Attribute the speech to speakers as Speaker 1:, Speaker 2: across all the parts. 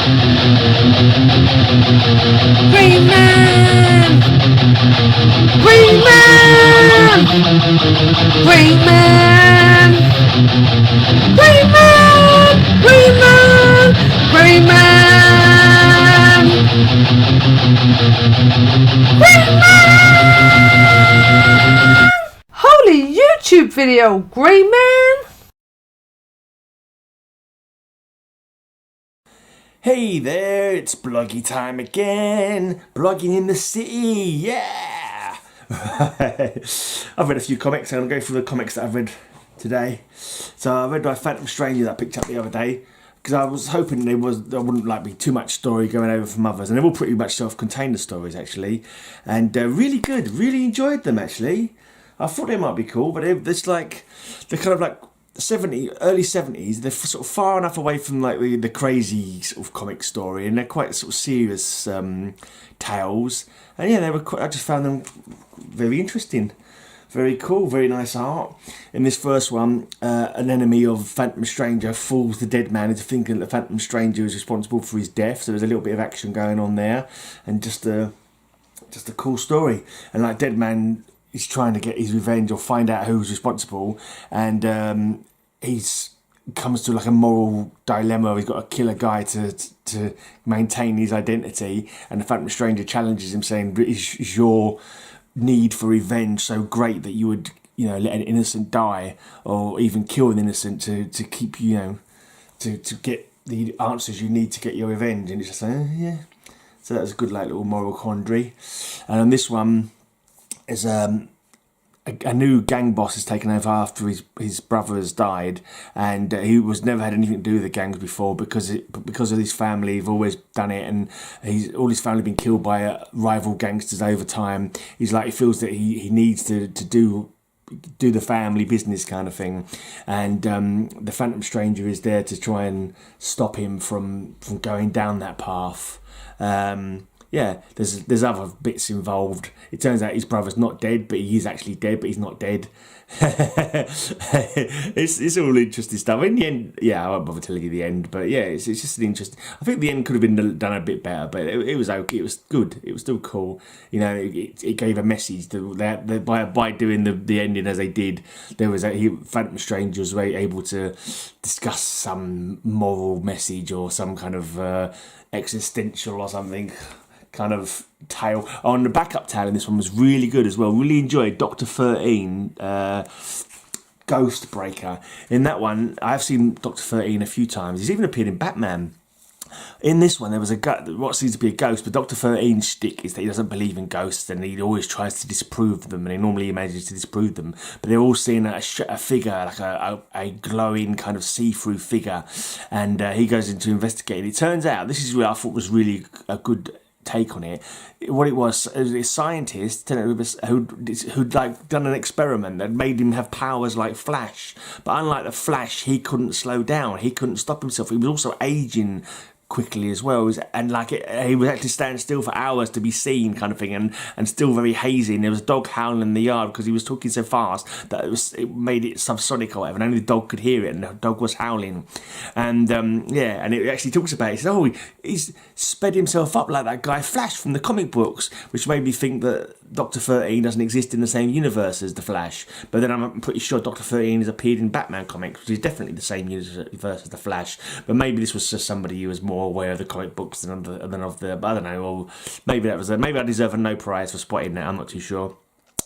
Speaker 1: Green Man! Green Man! Green Man! Green Man! Green Man! Green Man! Green Man! Holy YouTube video, Green Man!
Speaker 2: Hey there, it's Bloggy time again. Blogging in the city, yeah! I've read a few comics, and I'm going through the comics that I've read today. So I read my Phantom Stranger that I picked up the other day, because I was hoping there wouldn't be too much story going over from others, and they're all pretty much self-contained, the stories actually, and really good. Really enjoyed them actually. I thought they might be cool, but they're kind of like early 70s. They're sort of far enough away from like the crazy sort of comic story, and they're quite sort of serious tales. And yeah, I just found them very interesting, very cool, very nice art. In this first one, an enemy of Phantom Stranger fools the dead man into thinking that the Phantom Stranger is responsible for his death. So there's a little bit of action going on there, and just a cool story. And like Dead Man, he's trying to get his revenge or find out who's responsible, and he's comes to like a moral dilemma. He's got to kill a guy to maintain his identity, and the Phantom Stranger challenges him, saying, "Is your need for revenge so great that you would, let an innocent die, or even kill an innocent to keep to get the answers you need to get your revenge?" And it's just like, yeah. So that was a good little moral quandary. And on this one, is a new gang boss has taken over after his brother has died, and he was never had anything to do with the gangs before because of his family. He've always done it, and all his family been killed by rival gangsters over time. He feels that he needs to do the family business kind of thing, and the Phantom Stranger is there to try and stop him from going down that path. Yeah, there's other bits involved. It turns out his brother's not dead, but he is actually dead, but he's not dead. It's all interesting stuff. In the end, yeah, I won't bother telling you the end, but yeah, it's just an interesting. I think the end could have been done a bit better, but it was okay. It was good. It was still cool. It gave a message that by doing the ending as they did, there was Phantom Stranger was able to discuss some moral message or some kind of existential or something kind of tale. On the backup tale in this one was really good as well. Really enjoyed Dr. 13 Ghost Breaker. In that one, I've seen Dr. 13 a few times. He's even appeared in Batman. In this one, there was what seems to be a ghost, but Dr. 13's shtick is that he doesn't believe in ghosts, and he always tries to disprove them, and he normally manages to disprove them. But they're all seeing a figure, like a glowing kind of see-through figure, and he goes in to investigate. It turns out, this is what I thought was really a good take on it. What it was a scientist who'd done an experiment that made him have powers like Flash, but unlike the Flash, he couldn't slow down, he couldn't stop himself. He was also aging quickly as well, and he would actually stand still for hours to be seen, kind of thing, and still very hazy. And there was a dog howling in the yard because he was talking so fast that it made it subsonic or whatever, and only the dog could hear it, and the dog was howling. And and it actually talks about it. He says, he's sped himself up like that guy Flash from the comic books, which made me think that Dr. 13 doesn't exist in the same universe as the Flash. But then I'm pretty sure Dr. 13 has appeared in Batman comics, which is definitely the same universe as the Flash. But maybe this was just somebody who was more aware of the comic books than of the. I don't know. Or maybe maybe I deserve a no prize for spotting that. I'm not too sure.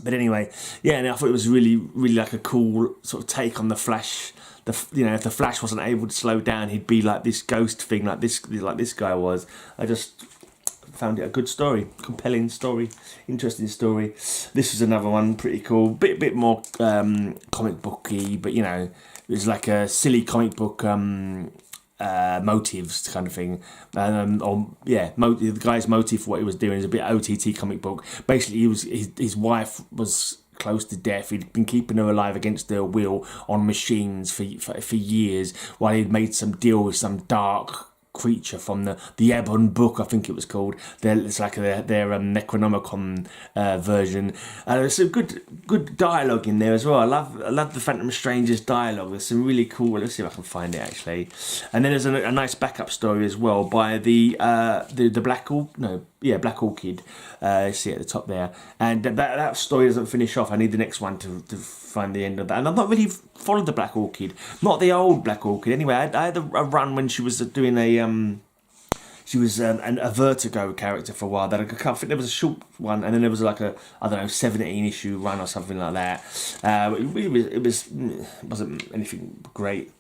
Speaker 2: But anyway, yeah, and I thought it was really, really like a cool sort of take on the Flash. If the Flash wasn't able to slow down, he'd be like this ghost thing, like this guy was. I just found it a good story, compelling story, interesting story. This was another one, pretty cool, bit more comic booky, but it was like a silly comic book motives kind of thing. The guy's motive for what he was doing is a bit OTT comic book. Basically, his wife was close to death. He'd been keeping her alive against her will on machines for years, while he'd made some deal with some dark creature from the Ebon Book, I think it was called. It's like their Necronomicon version. There's some good dialogue in there as well. I love the Phantom Stranger's dialogue. There's some really cool. Let's see if I can find it actually. And then there's a nice backup story as well by the Black Orchid. See at the top there. And that story doesn't finish off. I need the next one to find the end of that. And I've not really followed the Black Orchid, not the old Black Orchid. Anyway, I had a run when she was doing she was a Vertigo character for a while. That I think there was a short one, and then there was like a 17 issue run or something like that. It wasn't anything great.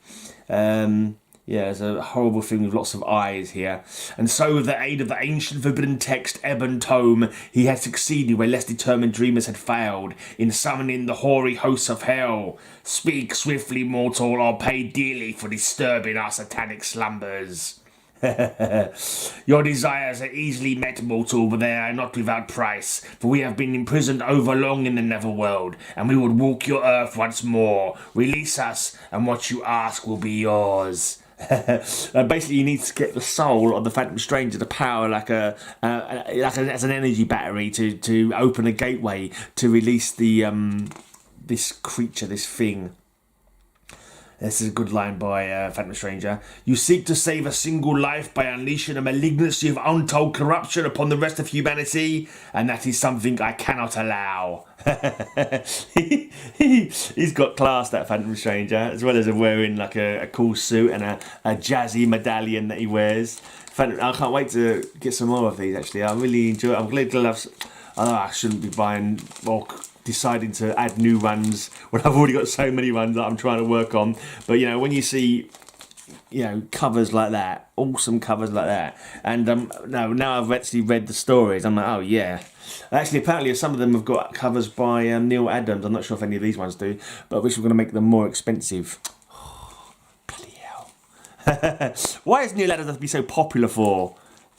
Speaker 2: Yeah, there's a horrible thing with lots of eyes here. And so, with the aid of the ancient forbidden text, Ebon Tome, he had succeeded where less determined dreamers had failed, in summoning the hoary hosts of hell. Speak swiftly, mortal, or pay dearly for disturbing our satanic slumbers. Your desires are easily met, mortal, but they are not without price, for we have been imprisoned over long in the netherworld, and we would walk your earth once more. Release us, and what you ask will be yours. Basically, you need to get the soul of the Phantom Stranger, the power as an energy battery to open a gateway to release the this creature, this thing. This is a good line by Phantom Stranger. You seek to save a single life by unleashing a malignancy of untold corruption upon the rest of humanity, and that is something I cannot allow. He's got class, that Phantom Stranger, as well as wearing like a cool suit and a jazzy medallion that he wears. I can't wait to get some more of these, actually. I really enjoy it. I'm glad I shouldn't be buying or deciding to add new runs when I've already got so many runs that I'm trying to work on. But when you see covers like that, awesome covers like that, and now I've actually read the stories, I'm like, oh yeah. Actually, apparently some of them have got covers by Neil Adams. I'm not sure if any of these ones do, but which we're going to make them more expensive. Bloody hell. Why is Neil Adams have to be so popular for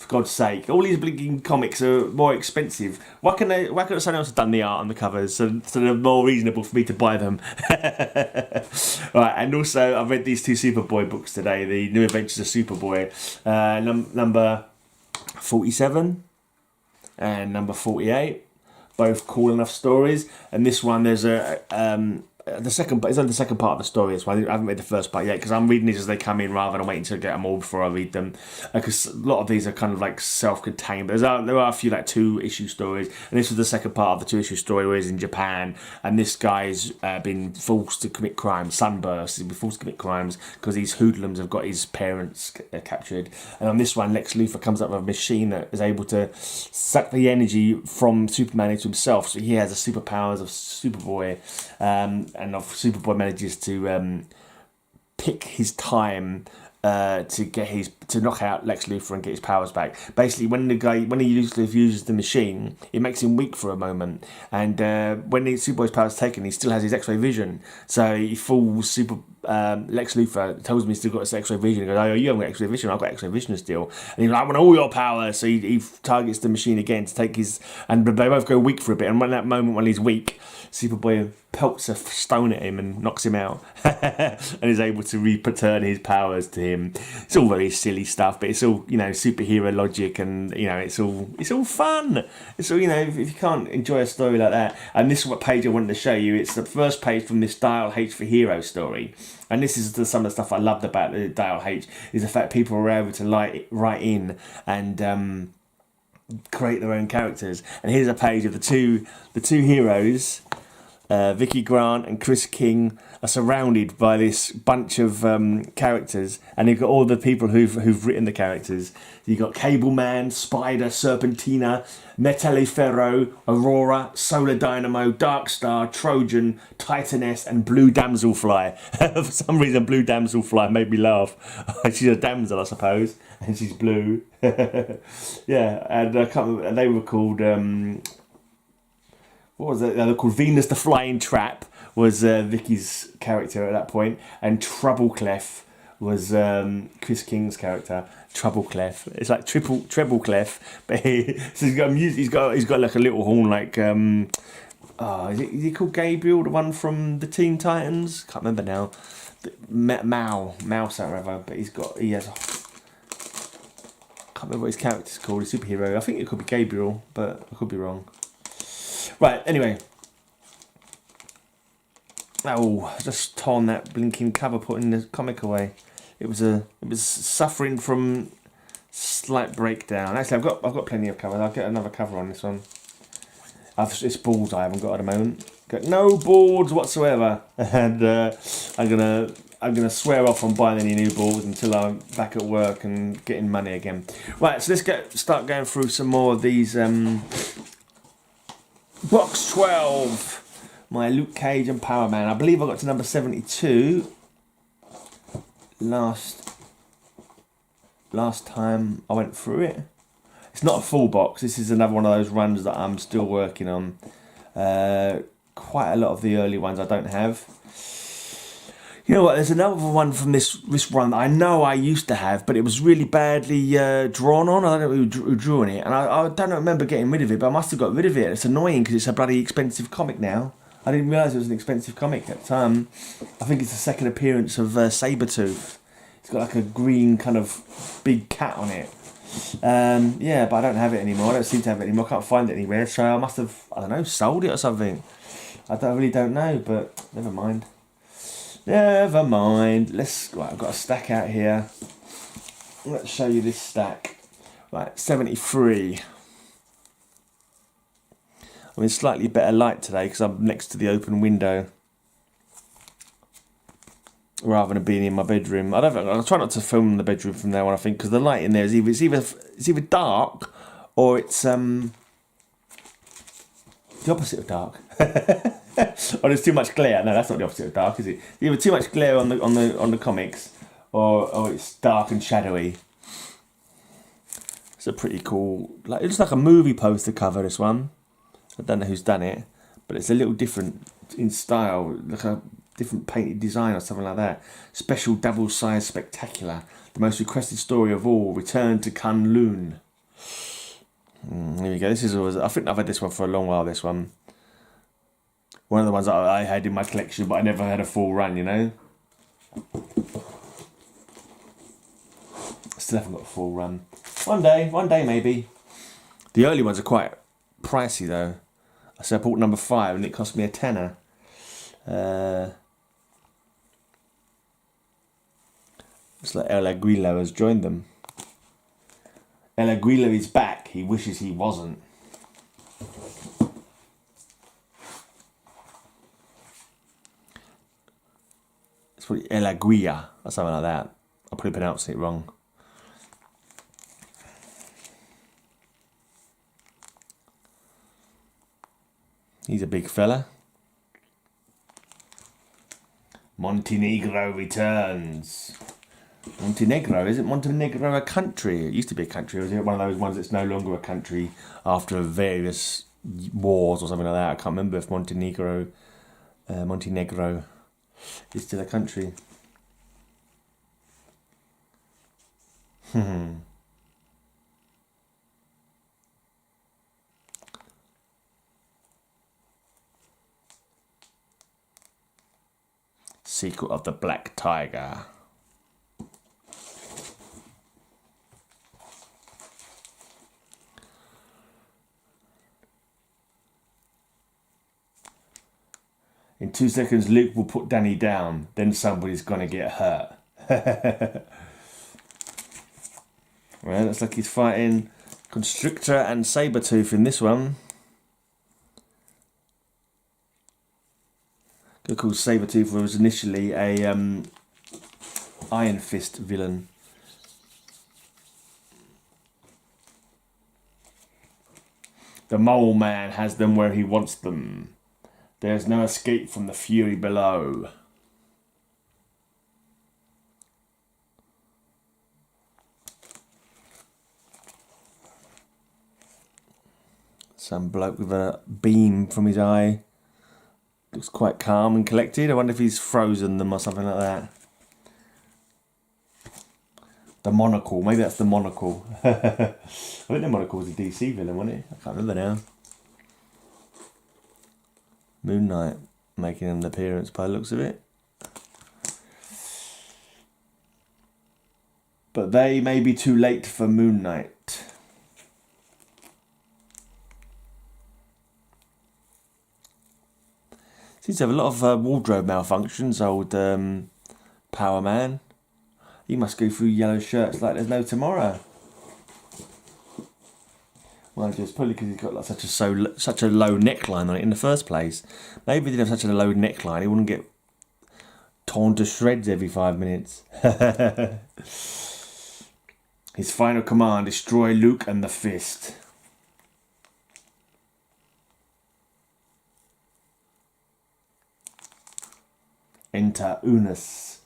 Speaker 2: God's sake? All these blinking comics are more expensive. Why couldn't someone else have done the art on the covers so they're more reasonable for me to buy them? Right, and also I've read these two Superboy books today, the New Adventures of Superboy, number 47 and number 48, both cool enough stories. And this one, there's it's only the second part of the story, so I haven't read the first part yet, because I'm reading these as they come in rather than waiting to get them all before I read them, because a lot of these are kind of like self-contained, but there are a few like 2-issue stories, and this was the second part of the 2-issue story where he's in Japan, and this guy's been forced to commit crimes, Sunburst, he's been forced to commit crimes because these hoodlums have got his parents captured. And on this one, Lex Luthor comes up with a machine that is able to suck the energy from Superman into himself, so he has the superpowers of Superboy, and Superboy manages to pick his time to knock out Lex Luthor and get his powers back. Basically, when he uses the machine, it makes him weak for a moment, and when Superboy's powers taken, he still has his X-ray vision. So he fools Lex Luthor, tells him he's still got his X-ray vision. He goes, "Oh, you haven't got X-ray vision. I've got X-ray vision still." And he's like, "I want all your power." So he targets the machine again to take his, and they both go weak for a bit. And when that moment when he's weak, Superboy pelts a stone at him and knocks him out, and is able to return his powers to him. It's all very silly stuff, but it's all superhero logic, and it's all fun. It's all if you can't enjoy a story like that. And this is what page I wanted to show you. It's the first page from this Dial H for Hero story, and this is some of the stuff I loved about the Dial H is the fact people were able to write in and create their own characters. And here's a page of the two heroes. Vicky Grant and Chris King are surrounded by this bunch of characters, and you've got all the people who've written the characters. You've got Cable Man, Spider, Serpentina, Metalliferro, Aurora, Solar Dynamo, Darkstar, Trojan, Titaness, and Blue Damselfly. For some reason, Blue Damselfly made me laugh. She's a damsel, I suppose, and she's blue. Yeah, and I can't remember, they were called... what was it? They were called Venus the Flying Trap was Vicky's character at that point, and Trouble Clef was Chris King's character. Trouble Clef. It's like treble clef, but he's got like a little horn like is he called Gabriel, the one from the Teen Titans? Can't remember now. Mouse or whatever, but he has can't remember what his character's called, his superhero. I think it could be Gabriel, but I could be wrong. Right, anyway. Oh, just torn that blinking cover, putting the comic away. It was suffering from slight breakdown. Actually, I've got plenty of covers. I'll get another cover on this one. It's boards I haven't got at the moment. Got no boards whatsoever, and I'm gonna swear off on buying any new boards until I'm back at work and getting money again. Right, so let's start going through some more of these. Box 12. My Luke Cage and Power Man. I believe I got to number 72 last time I went through it. It's not a full box. This is another one of those runs that I'm still working on. Quite a lot of the early ones I don't have. You know what? There's another one from this run that I know I used to have, but it was really badly drawn on. I don't know who drew on it, and I don't remember getting rid of it, but I must have got rid of it. It's annoying because it's a bloody expensive comic now. I didn't realise it was an expensive comic at the time. I think it's the second appearance of Sabretooth. It's got like a green kind of big cat on it. Yeah, but I don't have it anymore. I don't seem to have it anymore. I can't find it anywhere. So I must have, I don't know, sold it or something. I really don't know, but never mind. Never mind. Right, I've got a stack out here. Let's show you this stack. Right, 73. I'm in slightly better light today because I'm next to the open window rather than being in my bedroom. I'll try not to film in the bedroom from now on, I think, because the light in there is either dark or it's the opposite of dark. Or there's too much glare. No, that's not the opposite of dark, is it? Either too much glare on the comics, or it's dark and shadowy. It's a pretty cool. It looks like a movie poster cover. This one. I don't know who's done it, but it's a little different in style, like a different painted design or something like that. Special double-sized spectacular. The most requested story of all. Return to Kunlun. Here we go. This is always. I think I've had this one for a long while. This one. One of the ones that I had in my collection, but I never had a full run, you know. Still haven't got a full run. One day maybe. The early ones are quite pricey though. So I bought number 5 and it cost me a tenner. Looks like El Aguilo has joined them. El Aguilo is back. He wishes he wasn't. It's probably El Aguilla or something like that. I'm probably pronouncing it wrong. He's a big fella. Montenegro returns. Montenegro, isn't Montenegro a country? It used to be a country, or is it one of those ones that's no longer a country after various wars or something like that? I can't remember if Montenegro is still a country. Secret of the Black Tiger. In 2 seconds, Luke will put Danny down. Then somebody's gonna get hurt. Well, looks like he's fighting Constrictor and Sabretooth in this one. Of course, Sabretooth was initially a Iron Fist villain. The Mole Man has them where he wants them. There's no escape from the fury below. Some bloke with a beam from his eye. Looks quite calm and collected. I wonder if he's frozen them or something like that. The Monocle. Maybe that's the Monocle. I think the Monocle was a DC villain, wasn't it? I can't remember now. Moon Knight making an appearance by the looks of it. But they may be too late for Moon Knight. Seems to have a lot of wardrobe malfunctions, old Power Man. He must go through yellow shirts like there's no tomorrow. Well, it's probably because he's got like such a low neckline on it in the first place. Maybe if he didn't have such a low neckline, he wouldn't get torn to shreds every 5 minutes. His final command: destroy Luke and the Fist. Enter Unus.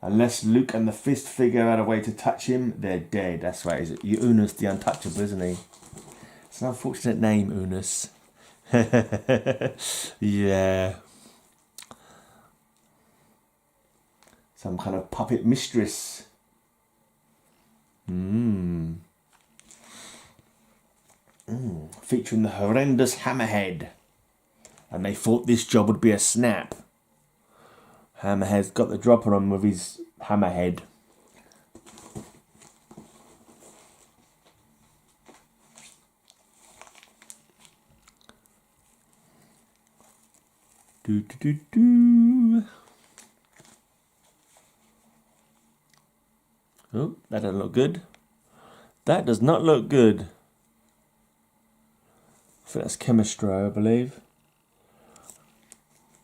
Speaker 2: Unless Luke and the Fist figure out a way to touch him, they're dead. That's right. Is it Unus the Untouchable, isn't he? It's an unfortunate name, Unus. Yeah. Some kind of puppet mistress. Featuring the horrendous Hammerhead. And they thought this job would be a snap. Hammerhead's got the drop on him with his Hammerhead. Do do do do. Oh, that doesn't look good. That does not look good. I think that's Chemistro, I believe.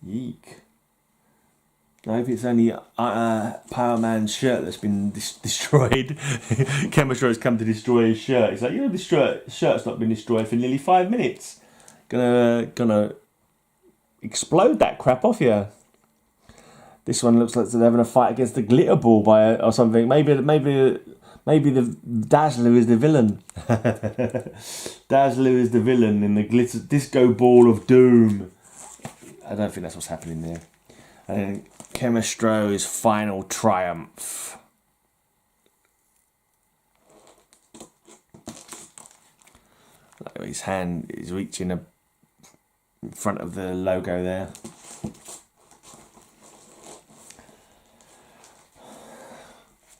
Speaker 2: Yeek. I hope it's only Power Man's shirt that's been destroyed. Chemistro has come to destroy his shirt. He's like, you know, this shirt's not been destroyed for nearly 5 minutes. Gonna explode that crap off you. This one looks like they're having a fight against the glitter ball or something. Maybe the Dazzler is the villain. Dazzler is the villain in the glitter disco ball of doom. I don't think that's what's happening there. And then Chemistro's final triumph. His hand is reaching in front of the logo there.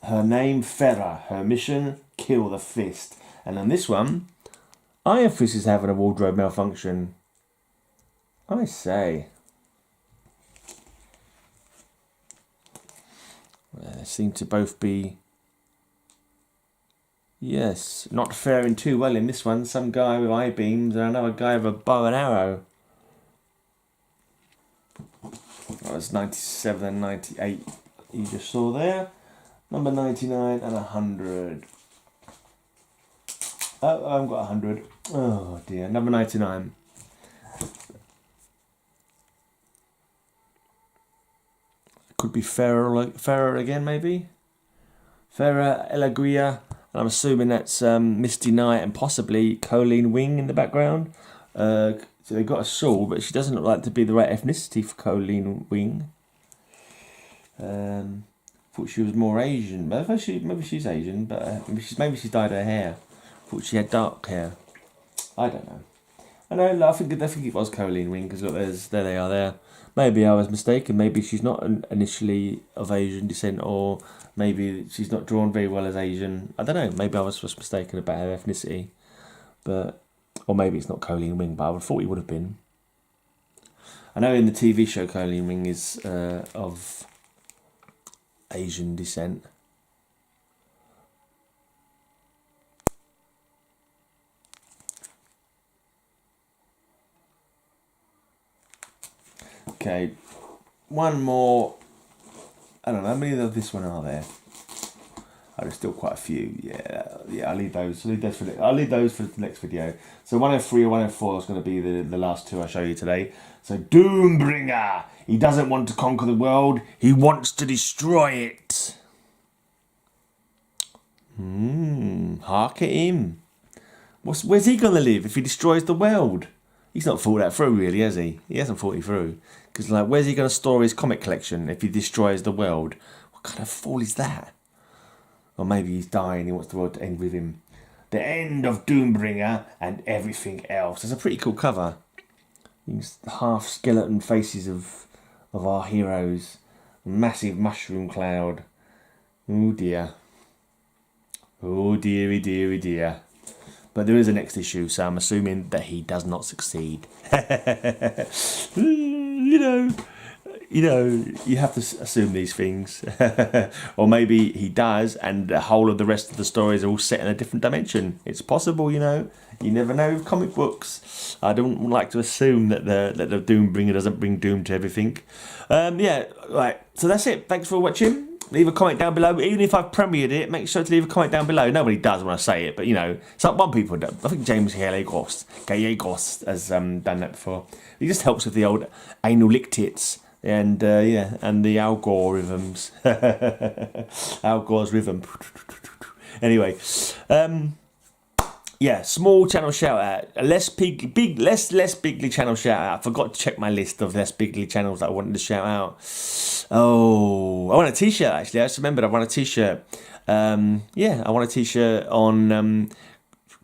Speaker 2: Her name, Farah. Her mission, kill the Fist. And on this one, Iron Fist is having a wardrobe malfunction. I say. They seem to both be, yes, not faring too well in this one. Some guy with eye beams and another guy with a bow and arrow. That was 97 and 98 you just saw there. Number 99 and 100. Oh, I haven't got 100. Oh dear, number 99. Could be Farah again, maybe. Farah Elaguia, and I'm assuming that's Misty Knight and possibly Colleen Wing in the background. So they've got a sword, but she doesn't look like to be the right ethnicity for Colleen Wing. Thought she was more Asian. Maybe she's Asian, but maybe she's dyed her hair. Thought she had dark hair. I don't know. I think it was Colleen Wing because look, there they are there. Maybe I was mistaken. Maybe she's not initially of Asian descent, or maybe she's not drawn very well as Asian. I don't know. Maybe I was just mistaken about her ethnicity, or maybe it's not Colleen Wing, but I thought it would have been. I know in the TV show Colleen Wing is of Asian descent. Okay, one more. I don't know how many of this one are there. Oh, there's still quite a few. Yeah. I'll leave those for the next video. So 103 or 104 is going to be the last two I show you today. So Doombringer. He doesn't want to conquer the world. He wants to destroy it. Hark at him. Where's he going to live if he destroys the world? He's not thought that through, really, has he? He hasn't thought it through. Because, where's he going to store his comic collection if he destroys the world? What kind of fool is that? Or maybe he's dying, he wants the world to end with him. The end of Doombringer and everything else. It's a pretty cool cover. These half skeleton faces of our heroes. Massive mushroom cloud. Oh dear. Oh, dearie, dearie, dear. But there is a next issue, so I'm assuming that he does not succeed. You have to assume these things. Or maybe he does, and the whole of the rest of the stories are all set in a different dimension. It's possible, You never know with comic books. I don't like to assume that the Doom Bringer doesn't bring doom to everything. Right. So that's it. Thanks for watching. Leave a comment down below. Even if I've premiered it, make sure to leave a comment down below. Nobody does when I say it, but some people do. I think James Gallegos has done that before. It just helps with the old anal lick tits and the Al Gore rhythms. Al Gore's rhythm. Anyway, small channel shout out. Less bigly channel shout out. I forgot to check my list of less bigly channels that I wanted to shout out. Oh, I want a t-shirt actually. I just remembered I want a t-shirt. I want a t-shirt on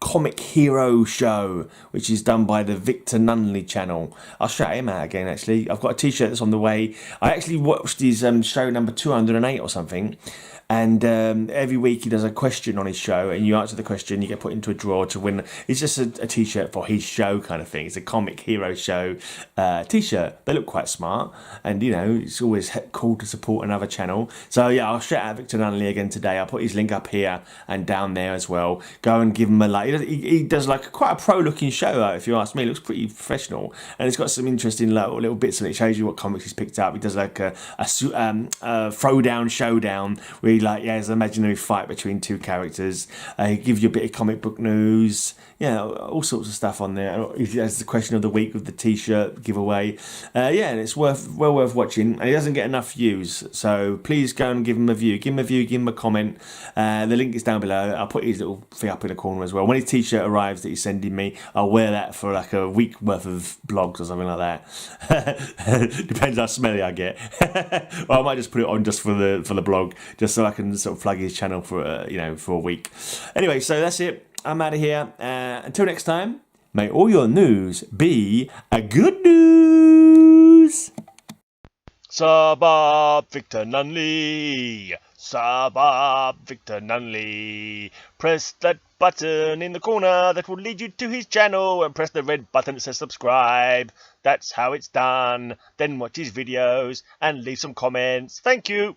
Speaker 2: Comic Hero Show, which is done by the Victor Nunley channel. I'll shout him out again actually. I've got a t-shirt that's on the way. I actually watched his show number 208 or something. And every week he does a question on his show, and you answer the question, you get put into a draw to win. It's just a t-shirt for his show kind of thing. It's a Comic Hero Show t-shirt. They look quite smart, and it's always cool to support another channel. So I'll shout out Victor Nunley again today. I'll put his link up here and down there as well. Go and give him a like. He does like quite a pro-looking show, if you ask me. It looks pretty professional, and it's got some interesting little bits in it. It shows you what comics he's picked up. He does like a throwdown showdown where there's an imaginary fight between two characters. He gives you a bit of comic book news, all sorts of stuff on there. He has the question of the week with the t-shirt giveaway. And it's well worth watching. And he doesn't get enough views, so please go and give him a view. Give him a comment. The link is down below. I'll put his little thing up in the corner as well. When his t-shirt arrives that he's sending me, I'll wear that for like a week worth of blogs or something like that. Depends how smelly I get. Well, I might just put it on just for the blog, just so I can sort of plug his channel for a week. Anyway, so that's it. I'm out of here. Until next time, may all your news be a good news. Sabab Victor Nunley. Sabab Victor Nunley. Press that button in the corner that will lead you to his channel, and press the red button that says subscribe. That's how it's done. Then watch his videos and leave some comments. Thank you.